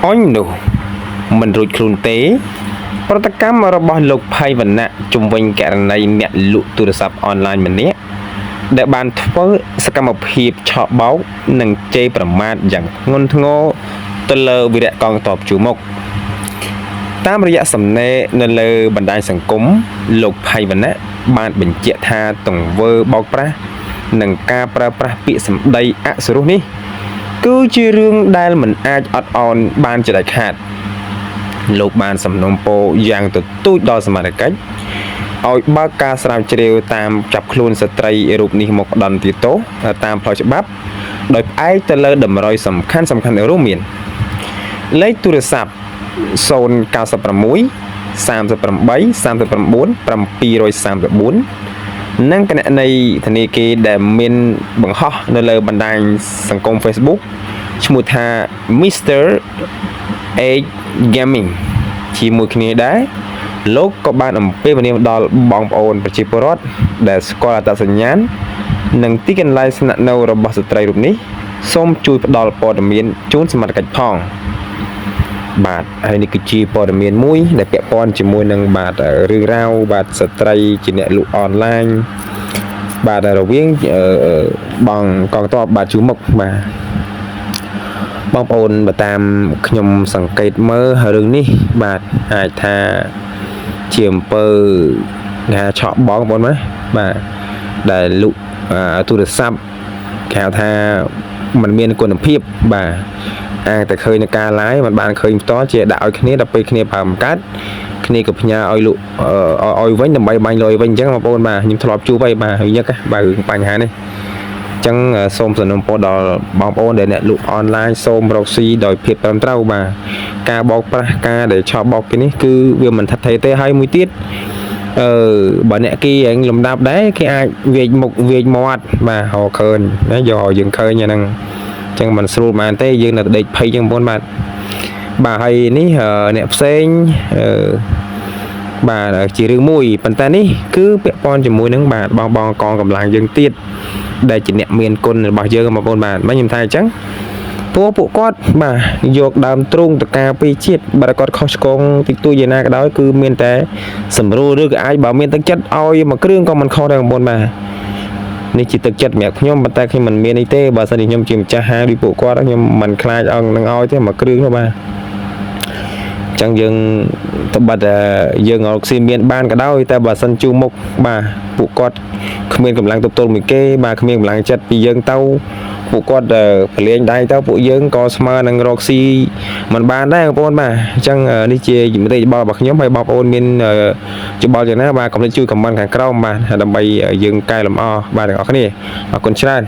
អញនោះមិនរួចខ្លួនទេប្រតិកម្មរបស់លោកផៃវណ្ណៈជំវិញករណីអ្នកលក់ទូរស័ព្ទអនឡាញម្នាក់ដែលបានធ្វើសកម្មភាពឆក់បោកនិងជេរប្រមាថយ៉ាងធ្ងន់ធ្ងរទៅលើវីរៈកងទ័ពជួរមុខតាមរយៈសំណេរនៅលើបណ្ដាញសង្គមលោកផៃវណ្ណៈបានបញ្ជាក់ថាទង្វើបោកប្រាស់និងការប្រើប្រាស់ពាក្យសម្ដីអសុរោះនេះគឺជារឿងដែលមិនអាចអត់ឱនបានជាដាច់ខាតលោកបានសំណូមពរយ៉ាងទទូចដល់សមាជិកឲ្យបើកការស្រាវជ្រាវតាមចាប់ខ្លួនស្ត្រីរូបនេះមកផ្ដន់ទោសតាមផ្លូវច្បាប់ដោយផ្អែកទៅលើតម្រុយសំខាន់រួមមានលេខទូរស័ព្ទ096 38 39 734និងគណនីធនាគារដែលមានបង្ហោះនៅលើបណ្ដាញសង្គម Facebook ឈ្មោះថា Mr. Egg Gaming ជាមួយគ្នាដែរលោកក៏បានអំពាវនាវដល់បងប្អូនប្រជាពលរដ្ឋដែលស្គាល់អត្តសញ្ញាណនិងទីកន្លែងស្នាក់នៅរបស់ស្ត្រីរូបនេះសូមជួយផ្ដល់ព័ត៌មានជូនសមាជិកផងបាទហើយនេះគឺជាព័ត៌មានមួយដែលពាក់ព័ន្ធជាមួយនឹងបាទរឿងរ៉ាវបាទស្ត្រីជាអ្នកលក់អនឡាញបាទរវាងបងកងទ័ពបាទជួរមុខបាទបងប្អូនបើតាមខ្ញុំសង្កេតមើលរឿងនេះបាទអាចថាជាអំពើគេឆក់បងប្អូនណាបាទដែលលក់ទូរស័ព្ទគេហៅថាมันមានគុណភាពបាទអាចតែឃើញនៅការ live มันបានឃើញផ្ទាល់ជាដាក់ឲ្យគ្នាដល់ពេលគ្នាប្រើបង្កើតគ្នាក៏ផ្ញើឲ្យលក់ឲ្យវិញដើម្បីបាញ់លុយវិញអញ្ចឹងបងប្អូនបាទខ្ញុំធ្លាប់ជួបហើយបាទញឹកបាទរឿងបញ្ហានេះអញ្ចឹងសូមសំណូមពរដល់បងប្អូនដែលអ្នកលក់អនឡាញសូមរកស៊ីដោយភាពត្រឹមត្រូវបាទការបោកប្រាស់ការដែលឆក់បោកគេនេះគឺវាមិនថិតថេរទេហើយមួយទៀតបើអ្នកគេឯងលំដាប់ដែរគេអាចវាយមុខវាយមាត់បាទហៅឃើញណាយកយើងឃើញអាហ្នឹងអញ្ចឹងមិនស្រួលបានទេយើងនៅតែដេកភ័យអញ្ចឹងបងប្អូនបាទហើយនេះអ្នកផ្សេងបាទជារឿងមួយប៉ុន្តែនេះគឺពាក់ព័ន្ធជាមួយនឹងបាទបងកងកម្លាំងយើងទៀតដែលជាអ្នកមានគុណរបស់យើងបងប្អូនបាទខ្ញុំថាអញ្ចឹងពួកគាត់បាទយកដើមទ្រូងទៅការពីជាតិបើគាត់ខុសឆ្គងតិចតួចយ៉ាងណាក៏ដោយគឺមានតែសម្រួលឬក៏អាចបើមានទឹកចិត្តឲ្យមួយគ្រឿងក៏មិនខុសដែរបងប្អូនបាទនេះជាទឹកចិត្តសម្រាប់ខ្ញុំប៉ុន្តែខ្ញុំមិនមានអីទេបើសិនជាខ្ញុំជាម្ចាស់ហាងពីពួកគាត់ខ្ញុំមិនខ្លាចឲ្យនឹងឲ្យទេមួយគ្រឿងនោះបាទអញ្ចឹងយើងទៅបាត់យើងរកស៊ីមានបានក៏ដោយតែបើសិនជួមុខបាទពួកគាត់គ្មានកម្លាំងទប់ទល់មួយគេបាទគ្មានកម្លាំងចិត្តពីយើងទៅពួកគាត់ប្រឡែងដៃទៅពួកយើងក៏ស្មើនឹងរកស៊ីមិនបានដែរបងប្អូនបាទអញ្ចឹងនេះជាមតិយោបល់របស់ខ្ញុំហើយបងប្អូនមានយោបល់យ៉ាងណាបាទកុំភ្លេចជួយខមមិនខាងក្រោមបាទដើម្បីយើងកែលម្អបាទទាំងអស់គ្នាអរគុណច្រើន